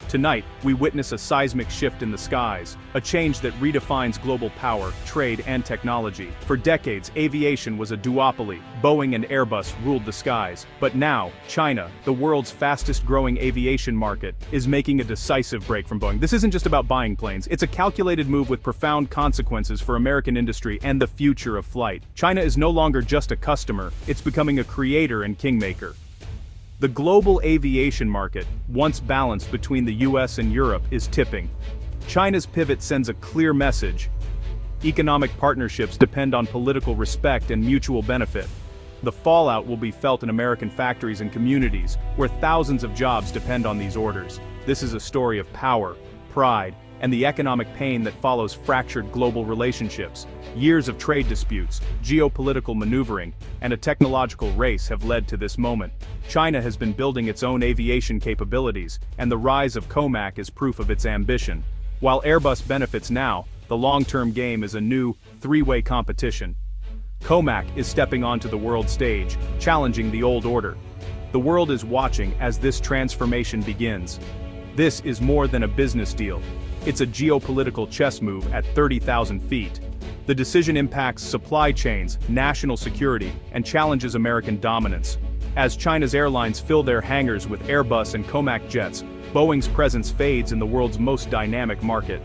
Tonight, we witness a seismic shift in the skies, a change that redefines global power, trade, and technology. For decades, aviation was a duopoly. Boeing and Airbus ruled the skies. But now, China, the world's fastest-growing aviation market, is making a decisive break from Boeing. This isn't just about buying planes, it's a calculated move with profound consequences for American industry and the future of flight. China is no longer just a customer, it's becoming a creator and kingmaker. The global aviation market, once balanced between the US and Europe, is tipping. China's pivot sends a clear message. Economic partnerships depend on political respect and mutual benefit. The fallout will be felt in American factories and communities, where thousands of jobs depend on these orders. This is a story of power, pride, and the economic pain that follows fractured global relationships. Years of trade disputes, geopolitical maneuvering, and a technological race have led to this moment. China has been building its own aviation capabilities, and the rise of COMAC is proof of its ambition. While Airbus benefits now, the long-term game is a new, three-way competition. COMAC is stepping onto the world stage, challenging the old order. The world is watching as this transformation begins. This is more than a business deal. It's a geopolitical chess move at 30,000 feet. The decision impacts supply chains, national security, and challenges American dominance. As China's airlines fill their hangars with Airbus and COMAC jets, Boeing's presence fades in the world's most dynamic market.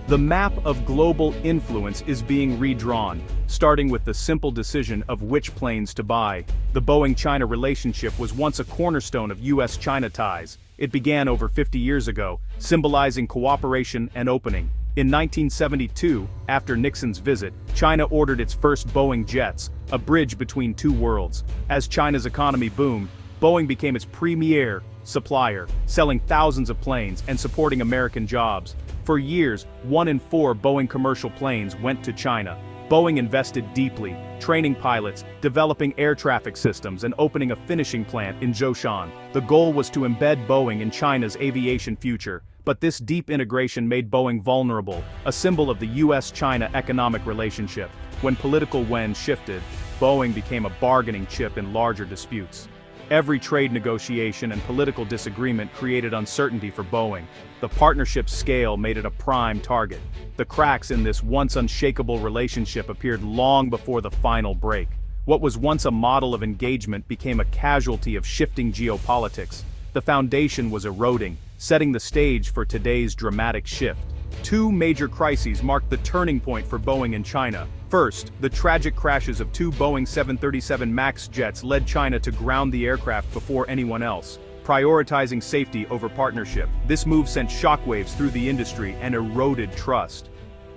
The map of global influence is being redrawn, starting with the simple decision of which planes to buy. The Boeing-China relationship was once a cornerstone of US-China ties. It began over 50 years ago, symbolizing cooperation and opening. In 1972, after Nixon's visit, China ordered its first Boeing jets, a bridge between two worlds. As China's economy boomed, Boeing became its premier supplier, selling thousands of planes and supporting American jobs. For years, 1 in 4 Boeing commercial planes went to China. Boeing invested deeply, training pilots, developing air traffic systems, and opening a finishing plant in Zhoushan. The goal was to embed Boeing in China's aviation future, but this deep integration made Boeing vulnerable, a symbol of the US-China economic relationship. When political winds shifted, Boeing became a bargaining chip in larger disputes. Every trade negotiation and political disagreement created uncertainty for Boeing. The partnership's scale made it a prime target. The cracks in this once unshakable relationship appeared long before the final break. What was once a model of engagement became a casualty of shifting geopolitics. The foundation was eroding, setting the stage for today's dramatic shift. Two major crises marked the turning point for Boeing and China. First, the tragic crashes of 2 Boeing 737 MAX jets led China to ground the aircraft before anyone else, prioritizing safety over partnership. This move sent shockwaves through the industry and eroded trust.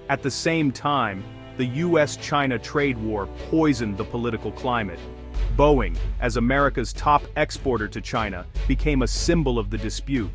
At the same time, the US-China trade war poisoned the political climate. Boeing, as America's top exporter to China, became a symbol of the dispute.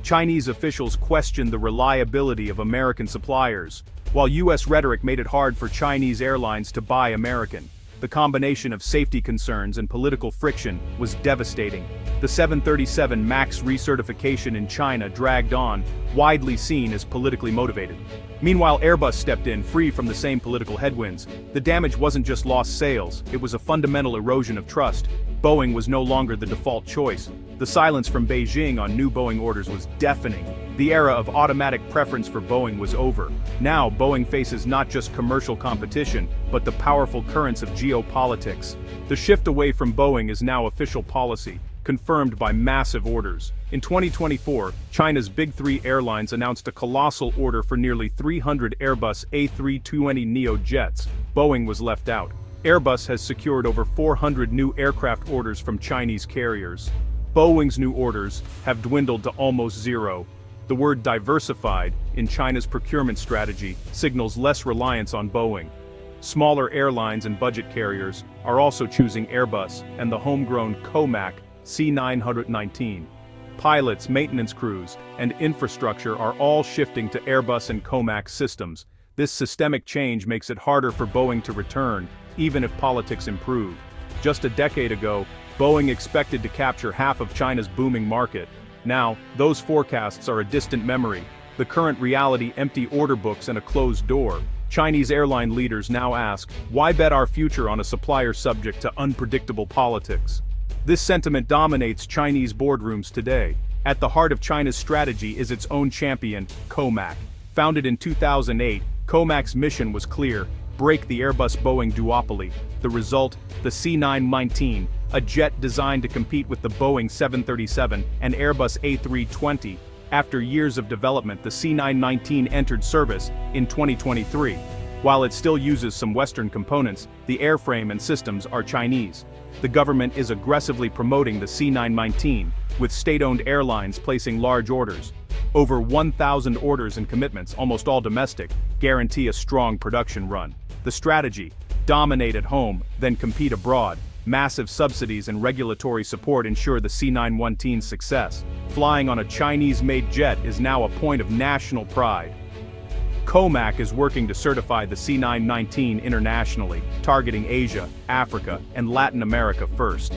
Chinese officials questioned the reliability of American suppliers, while US rhetoric made it hard for Chinese airlines to buy American. The combination of safety concerns and political friction was devastating. The 737 MAX recertification in China dragged on, widely seen as politically motivated. Meanwhile, Airbus stepped in, free from the same political headwinds. The damage wasn't just lost sales, it was a fundamental erosion of trust. Boeing was no longer the default choice. The silence from Beijing on new Boeing orders was deafening. The era of automatic preference for Boeing was over. Now, Boeing faces not just commercial competition, but the powerful currents of geopolitics. The shift away from Boeing is now official policy, confirmed by massive orders. In 2024, China's Big Three airlines announced a colossal order for nearly 300 Airbus A320neo jets. Boeing was left out. Airbus has secured over 400 new aircraft orders from Chinese carriers. Boeing's new orders have dwindled to almost zero. The word diversified in China's procurement strategy signals less reliance on Boeing. Smaller airlines and budget carriers are also choosing Airbus and the homegrown COMAC C919. Pilots, maintenance crews, and infrastructure are all shifting to Airbus and COMAC systems. This systemic change makes it harder for Boeing to return, even if politics improve. Just a decade ago, Boeing expected to capture half of China's booming market. Now, those forecasts are a distant memory. The current reality: empty order books and a closed door. Chinese airline leaders now ask, why bet our future on a supplier subject to unpredictable politics? This sentiment dominates Chinese boardrooms today. At the heart of China's strategy is its own champion, COMAC. Founded in 2008, COMAC's mission was clear: break the Airbus-Boeing duopoly. The result, the C919, a jet designed to compete with the Boeing 737 and Airbus A320. After years of development, the C919 entered service in 2023. While it still uses some Western components, the airframe and systems are Chinese. The government is aggressively promoting the C919, with state-owned airlines placing large orders. Over 1,000 orders and commitments, almost all domestic, guarantee a strong production run. The strategy: dominate at home, then compete abroad. Massive subsidies and regulatory support ensure the C919's success. Flying on a Chinese-made jet is now a point of national pride. COMAC is working to certify the C919 internationally, targeting Asia, Africa, and Latin America first.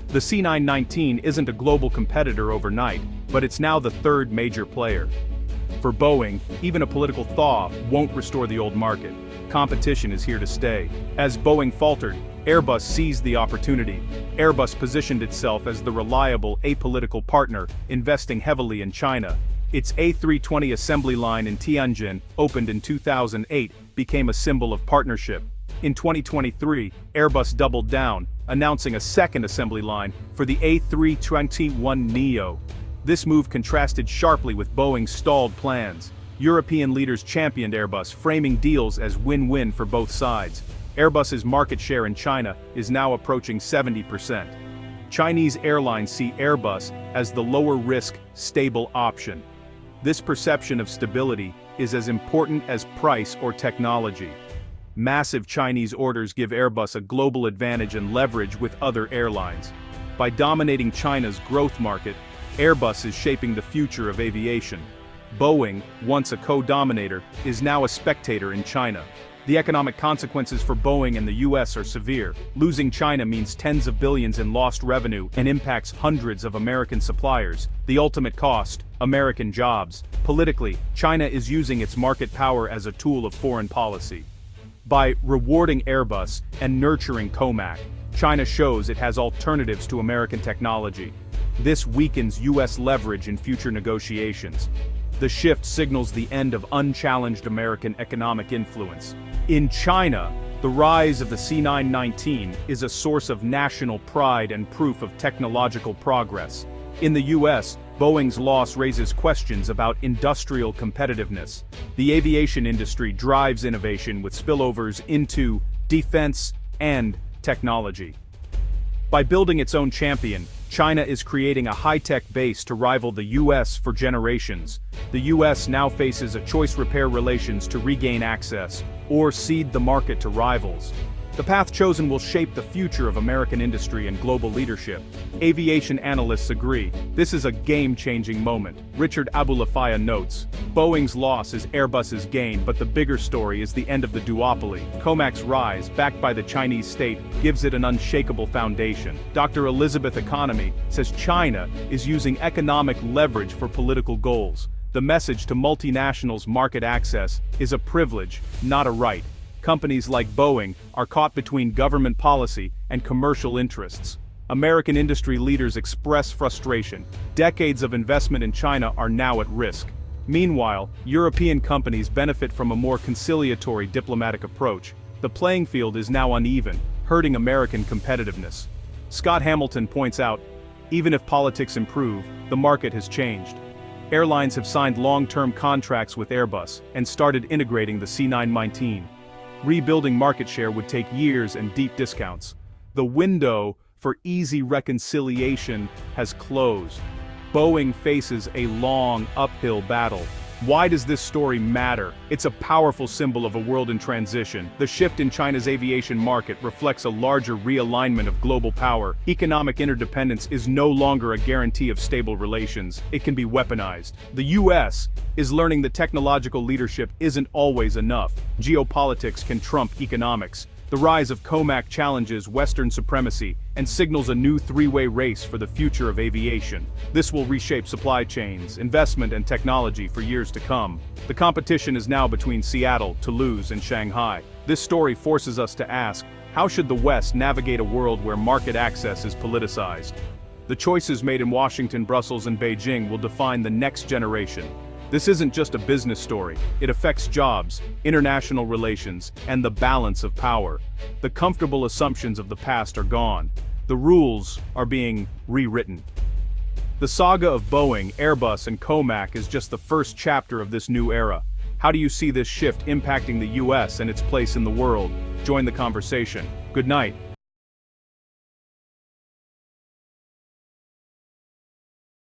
The C919 isn't a global competitor overnight, but it's now the third major player. For Boeing, even a political thaw won't restore the old market. Competition is here to stay. As Boeing faltered, Airbus seized the opportunity. Airbus positioned itself as the reliable, apolitical partner, investing heavily in China. Its A320 assembly line in Tianjin, opened in 2008, became a symbol of partnership. In 2023, Airbus doubled down, announcing a second assembly line for the A321neo. This move contrasted sharply with Boeing's stalled plans. European leaders championed Airbus, framing deals as win-win for both sides. Airbus's market share in China is now approaching 70%. Chinese airlines see Airbus as the lower-risk, stable option. This perception of stability is as important as price or technology. Massive Chinese orders give Airbus a global advantage and leverage with other airlines. By dominating China's growth market, Airbus is shaping the future of aviation. Boeing, once a co-dominator, is now a spectator in China. The economic consequences for Boeing and the US are severe. Losing China means tens of billions in lost revenue and impacts hundreds of American suppliers. The ultimate cost: American jobs. Politically, China is using its market power as a tool of foreign policy. By rewarding Airbus and nurturing COMAC, China shows it has alternatives to American technology. This weakens US leverage in future negotiations. The shift signals the end of unchallenged American economic influence. In China, the rise of the C919 is a source of national pride and proof of technological progress. In the US, Boeing's loss raises questions about industrial competitiveness. The aviation industry drives innovation with spillovers into defense and technology. By building its own champion, China is creating a high-tech base to rival the US for generations. The US now faces a choice: repair relations to regain access, or cede the market to rivals. The path chosen will shape the future of American industry and global leadership. Aviation analysts agree, this is a game-changing moment. Richard Abulafaya notes, Boeing's loss is Airbus's gain, but the bigger story is the end of the duopoly. COMAC's rise, backed by the Chinese state, gives it an unshakable foundation. Dr. Elizabeth Economy says China is using economic leverage for political goals. The message to multinationals: market access is a privilege, not a right. Companies like Boeing are caught between government policy and commercial interests. American industry leaders express frustration. Decades of investment in China are now at risk. Meanwhile, European companies benefit from a more conciliatory diplomatic approach. The playing field is now uneven, hurting American competitiveness. Scott Hamilton points out, even if politics improve, the market has changed. Airlines have signed long-term contracts with Airbus and started integrating the C919. Rebuilding market share would take years and deep discounts. The window for easy reconciliation has closed. Boeing faces a long, uphill battle. Why does this story matter? It's a powerful symbol of a world in transition. The shift in China's aviation market reflects a larger realignment of global power. Economic interdependence is no longer a guarantee of stable relations. It can be weaponized. The US is learning that technological leadership isn't always enough. Geopolitics can trump economics. The rise of COMAC challenges Western supremacy and signals a new three-way race for the future of aviation. This will reshape supply chains, investment, and technology for years to come. The competition is now between Seattle, Toulouse, and Shanghai. This story forces us to ask, how should the West navigate a world where market access is politicized? The choices made in Washington, Brussels, and Beijing will define the next generation. This isn't just a business story, it affects jobs, international relations, and the balance of power. The comfortable assumptions of the past are gone. The rules are being rewritten. The saga of Boeing, Airbus, and COMAC is just the first chapter of this new era. How do you see this shift impacting the US and its place in the world? Join the conversation. Good night.